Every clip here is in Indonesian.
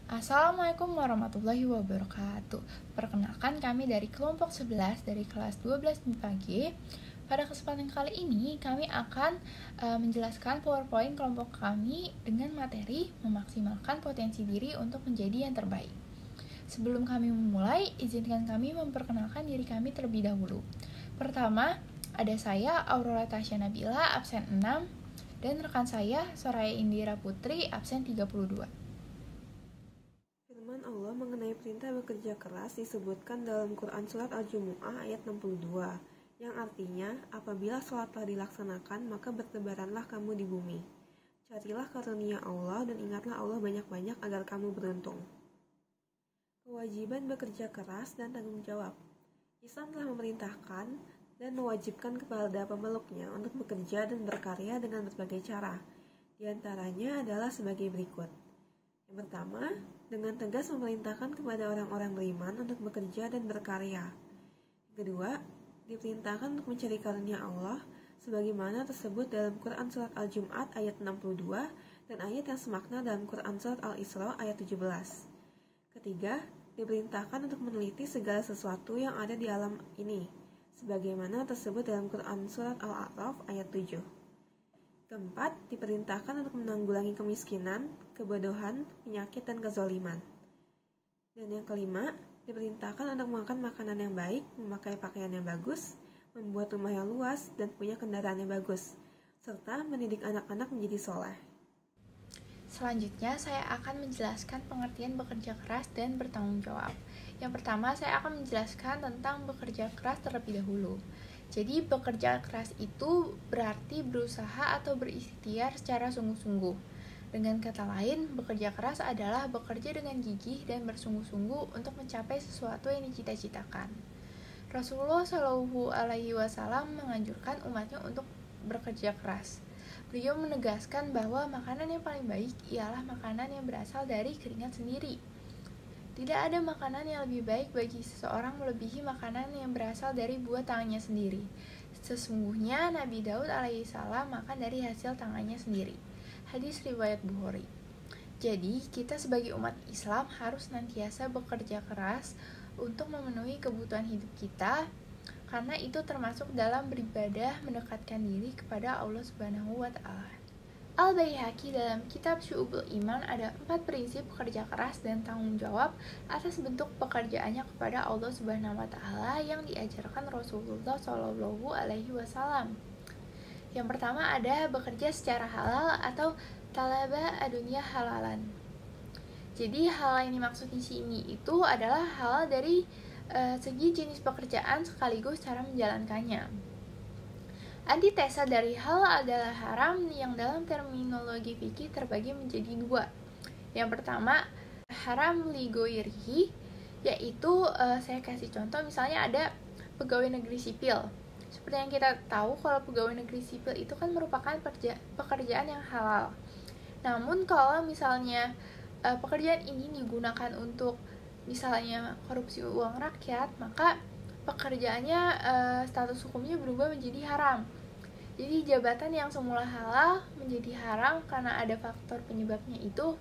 Assalamualaikum warahmatullahi wabarakatuh. Perkenalkan, kami dari kelompok 11 dari kelas 12 MIPA G. Pada kesempatan kali ini kami akan menjelaskan PowerPoint kelompok kami dengan materi memaksimalkan potensi diri untuk menjadi yang terbaik. Sebelum kami memulai, izinkan kami memperkenalkan diri kami terlebih dahulu. Pertama, ada saya Aurora Tasya Nabila, absen 6, dan rekan saya Soraya Indira Putri, absen 32. Firman Allah mengenai perintah bekerja keras disebutkan dalam Quran Surat Al-Jumu'ah ayat 62, yang artinya, apabila sholat telah dilaksanakan, maka bertebaranlah kamu di bumi. Carilah karunia Allah dan ingatlah Allah banyak-banyak agar kamu beruntung. Kewajiban bekerja keras dan tanggung jawab. Islam telah memerintahkan dan mewajibkan kepada pemeluknya untuk bekerja dan berkarya dengan berbagai cara. Di antaranya adalah sebagai berikut. Yang pertama, dengan tegas memerintahkan kepada orang-orang beriman untuk bekerja dan berkarya. Yang kedua, diperintahkan untuk mencari karunia Allah, sebagaimana tersebut dalam Quran Surat Al-Jum'at ayat 62 dan ayat yang semakna dalam Quran Surat Al-Isra ayat 17. Ketiga, diperintahkan untuk meneliti segala sesuatu yang ada di alam ini, sebagaimana tersebut dalam Quran Surat Al-A'raf ayat 7. Keempat, diperintahkan untuk menanggulangi kemiskinan, kebodohan, penyakit, dan kezaliman. Dan yang kelima, diperintahkan untuk makan makanan yang baik, memakai pakaian yang bagus, membuat rumah yang luas, dan punya kendaraan yang bagus, serta mendidik anak-anak menjadi soleh. Selanjutnya, saya akan menjelaskan pengertian bekerja keras dan bertanggung jawab. Yang pertama, saya akan menjelaskan tentang bekerja keras terlebih dahulu. Jadi, bekerja keras itu berarti berusaha atau berikhtiar secara sungguh-sungguh. Dengan kata lain, bekerja keras adalah bekerja dengan gigih dan bersungguh-sungguh untuk mencapai sesuatu yang dicita-citakan. Rasulullah Shallallahu Alaihi Wasallam menganjurkan umatnya untuk bekerja keras. Beliau menegaskan bahwa makanan yang paling baik ialah makanan yang berasal dari keringat sendiri. Tidak ada makanan yang lebih baik bagi seseorang melebihi makanan yang berasal dari buah tangannya sendiri. Sesungguhnya Nabi Daud alaihissalam makan dari hasil tangannya sendiri. Hadis riwayat Bukhari. Jadi, kita sebagai umat Islam harus senantiasa bekerja keras untuk memenuhi kebutuhan hidup kita, karena itu termasuk dalam beribadah mendekatkan diri kepada Allah Subhanahu wa Ta'ala. Al-Baihaqi dalam kitab Syu'ubul Iman ada 4 prinsip bekerja keras dan tanggung jawab atas bentuk pekerjaannya kepada Allah Subhanahu wa Ta'ala yang diajarkan Rasulullah Shallallahu Alaihi Wasallam. Yang pertama ada bekerja secara halal atau talaba adunya halalan. Jadi hal yang dimaksud di sini itu adalah halal dari segi jenis pekerjaan sekaligus cara menjalankannya. Antitesa dari halal adalah haram yang dalam terminologi fikih terbagi menjadi 2. Yang pertama, haram li ghairihi, yaitu saya kasih contoh, misalnya ada pegawai negeri sipil. Seperti yang kita tahu, kalau pegawai negeri sipil itu kan merupakan pekerjaan yang halal. Namun kalau misalnya pekerjaan ini digunakan untuk misalnya korupsi uang rakyat, maka pekerjaannya status hukumnya berubah menjadi haram. Jadi jabatan yang semula halal menjadi haram karena ada faktor penyebabnya itu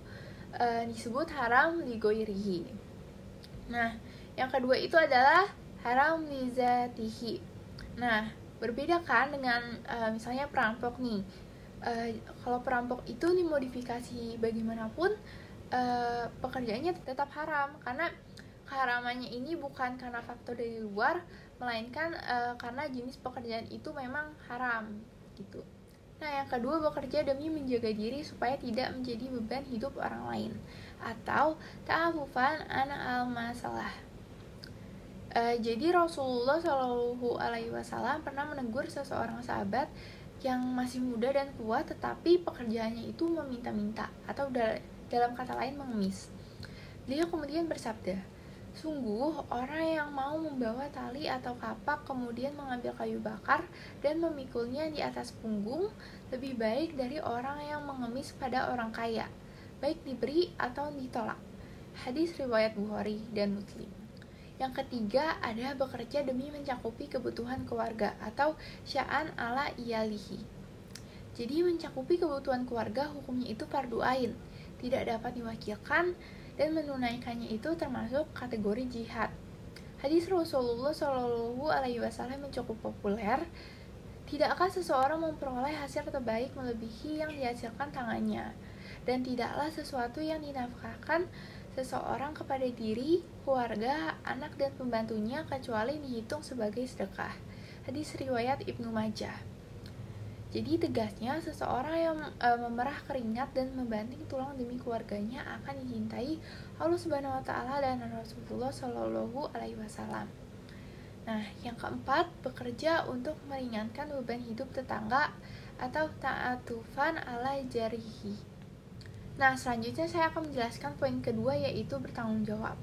disebut haram li ghairihi. Nah, yang kedua itu adalah haram li zatihi. Nah, berbeda kan dengan misalnya perampok nih. Kalau perampok itu dimodifikasi bagaimanapun pekerjaannya tetap haram, karena keharamannya ini bukan karena faktor dari luar, melainkan karena jenis pekerjaan itu memang haram gitu. Nah, yang kedua, bekerja demi menjaga diri supaya tidak menjadi beban hidup orang lain atau ta'afufan an al-masalah. Jadi Rasulullah Shallallahu Alaihi Wasallam pernah menegur seseorang sahabat yang masih muda dan kuat, tetapi pekerjaannya itu meminta-minta atau dalam kata lain mengemis. Beliau kemudian bersabda, sungguh orang yang mau membawa tali atau kapak kemudian mengambil kayu bakar dan memikulnya di atas punggung lebih baik dari orang yang mengemis pada orang kaya, baik diberi atau ditolak. Hadis riwayat Bukhari dan Muslim. Yang ketiga ada bekerja demi mencakupi kebutuhan keluarga atau sya'an ala iyalihi. Jadi mencakupi kebutuhan keluarga hukumnya itu fardu ain. tidak dapat diwakilkan, dan menunaikannya itu termasuk kategori jihad. Hadis Rasulullah Shallallahu Alaihi Wasallam yang cukup populer. Tidakkah seseorang memperoleh hasil terbaik melebihi yang dihasilkan tangannya? Dan tidaklah sesuatu yang dinafkahkan seseorang kepada diri, keluarga, anak, dan pembantunya kecuali dihitung sebagai sedekah. Hadis riwayat Ibnu Majah. Jadi tegasnya seseorang yang memerah keringat dan membanting tulang demi keluarganya akan dicintai Allah Subhanahu wa taala dan Rasulullah Shallallahu alaihi wasallam. Nah, yang keempat, bekerja untuk meringankan beban hidup tetangga atau ta'atufan ala jarihi. Nah, selanjutnya saya akan menjelaskan poin kedua, yaitu bertanggung jawab.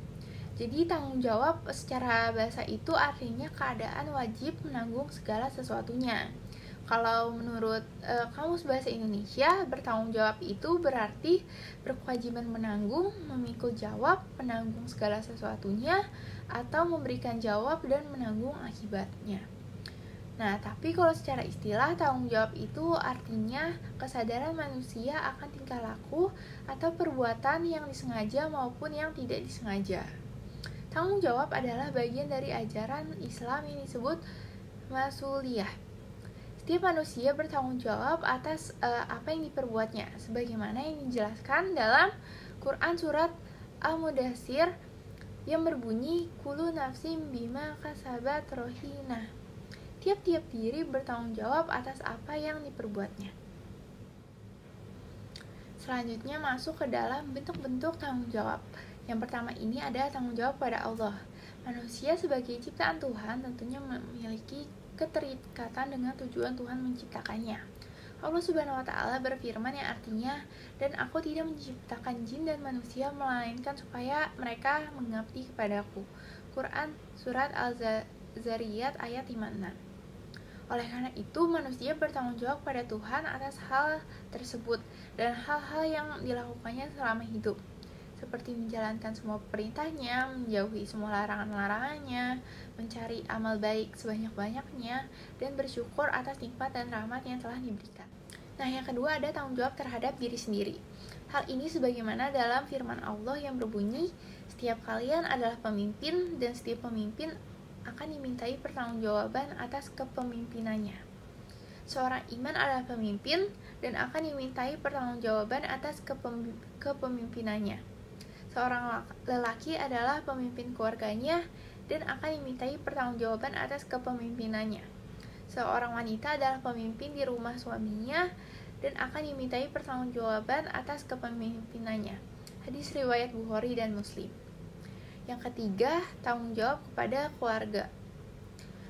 Jadi, tanggung jawab secara bahasa itu artinya keadaan wajib menanggung segala sesuatunya. Kalau menurut Kamus Bahasa Indonesia, bertanggung jawab itu berarti berkewajiban menanggung, memikul jawab, menanggung segala sesuatunya, atau memberikan jawab dan menanggung akibatnya. Nah, tapi kalau secara istilah, tanggung jawab itu artinya kesadaran manusia akan tingkah laku atau perbuatan yang disengaja maupun yang tidak disengaja. Tanggung jawab adalah bagian dari ajaran Islam yang disebut masuliyah. Setiap manusia bertanggung jawab atas apa yang diperbuatnya, sebagaimana yang dijelaskan dalam Quran surat Al-Mudaththir yang berbunyi kullu nafsin bima kasabat rohina. Tiap-tiap diri bertanggung jawab atas apa yang diperbuatnya. Selanjutnya masuk ke dalam bentuk-bentuk tanggung jawab. Yang pertama ini ada tanggung jawab pada Allah. Manusia sebagai ciptaan Tuhan tentunya memiliki keterikatan dengan tujuan Tuhan menciptakannya. Allah Subhanahu wa taala berfirman yang artinya, "Dan aku tidak menciptakan jin dan manusia melainkan supaya mereka mengabdi kepadaku." Quran surat Al-Zariyat ayat 56. Oleh karena itu, manusia bertanggung jawab pada Tuhan atas hal tersebut dan hal-hal yang dilakukannya selama hidup, seperti menjalankan semua perintahnya, menjauhi semua larangan-larangannya, mencari amal baik sebanyak-banyaknya, dan bersyukur atas nikmat dan rahmat yang telah diberikan. Nah, yang kedua ada tanggung jawab terhadap diri sendiri. Hal ini sebagaimana dalam firman Allah yang berbunyi, "Setiap kalian adalah pemimpin, dan setiap pemimpin akan dimintai pertanggungjawaban atas kepemimpinannya." Seorang iman adalah pemimpin dan akan dimintai pertanggungjawaban atas kepemimpinannya. Seorang lelaki adalah pemimpin keluarganya dan akan dimintai pertanggungjawaban atas kepemimpinannya. Seorang wanita adalah pemimpin di rumah suaminya dan akan dimintai pertanggungjawaban atas kepemimpinannya. Hadis riwayat Bukhari dan Muslim. Yang ketiga, tanggung jawab kepada keluarga.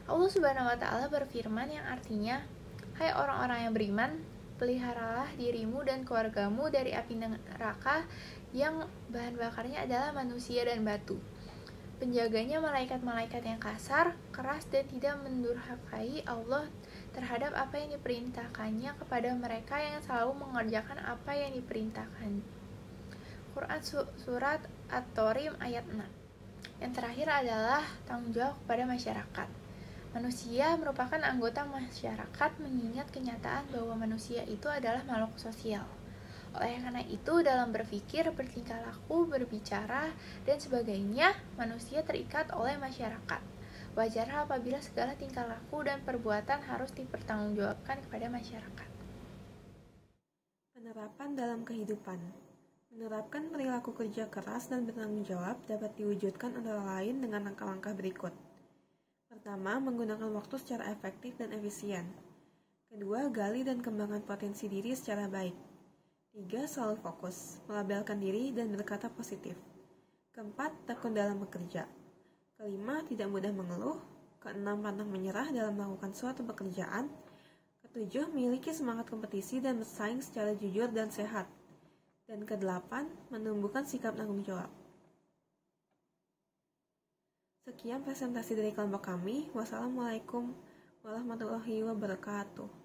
Allah Subhanahu wa taala berfirman yang artinya, "Hai orang-orang yang beriman, peliharalah dirimu dan keluargamu dari api neraka yang bahan bakarnya adalah manusia dan batu. Penjaganya malaikat-malaikat yang kasar, keras, dan tidak mendurhakai Allah terhadap apa yang diperintahkannya kepada mereka yang selalu mengerjakan apa yang diperintahkan." Quran surat At-Tarim ayat 6. Yang terakhir adalah tanggung jawab kepada masyarakat. Manusia merupakan anggota masyarakat mengingat kenyataan bahwa manusia itu adalah makhluk sosial. Oleh karena itu, dalam berpikir, bertingkah laku, berbicara, dan sebagainya, manusia terikat oleh masyarakat. Wajarlah apabila segala tingkah laku dan perbuatan harus dipertanggungjawabkan kepada masyarakat. Penerapan dalam kehidupan. Menerapkan perilaku kerja keras dan bertanggung jawab dapat diwujudkan antara lain dengan langkah-langkah berikut. Pertama, menggunakan waktu secara efektif dan efisien. Kedua, gali dan kembangkan potensi diri secara baik. 3. Selalu fokus, melabelkan diri dan berkata positif. Keempat, tekun dalam bekerja. Kelima, tidak mudah mengeluh. Keenam, pantang menyerah dalam melakukan suatu pekerjaan. Ketujuh, memiliki semangat kompetisi dan bersaing secara jujur dan sehat. Dan kedelapan, menumbuhkan sikap tanggung jawab. Sekian presentasi dari kelompok kami. Wassalamualaikum warahmatullahi wabarakatuh.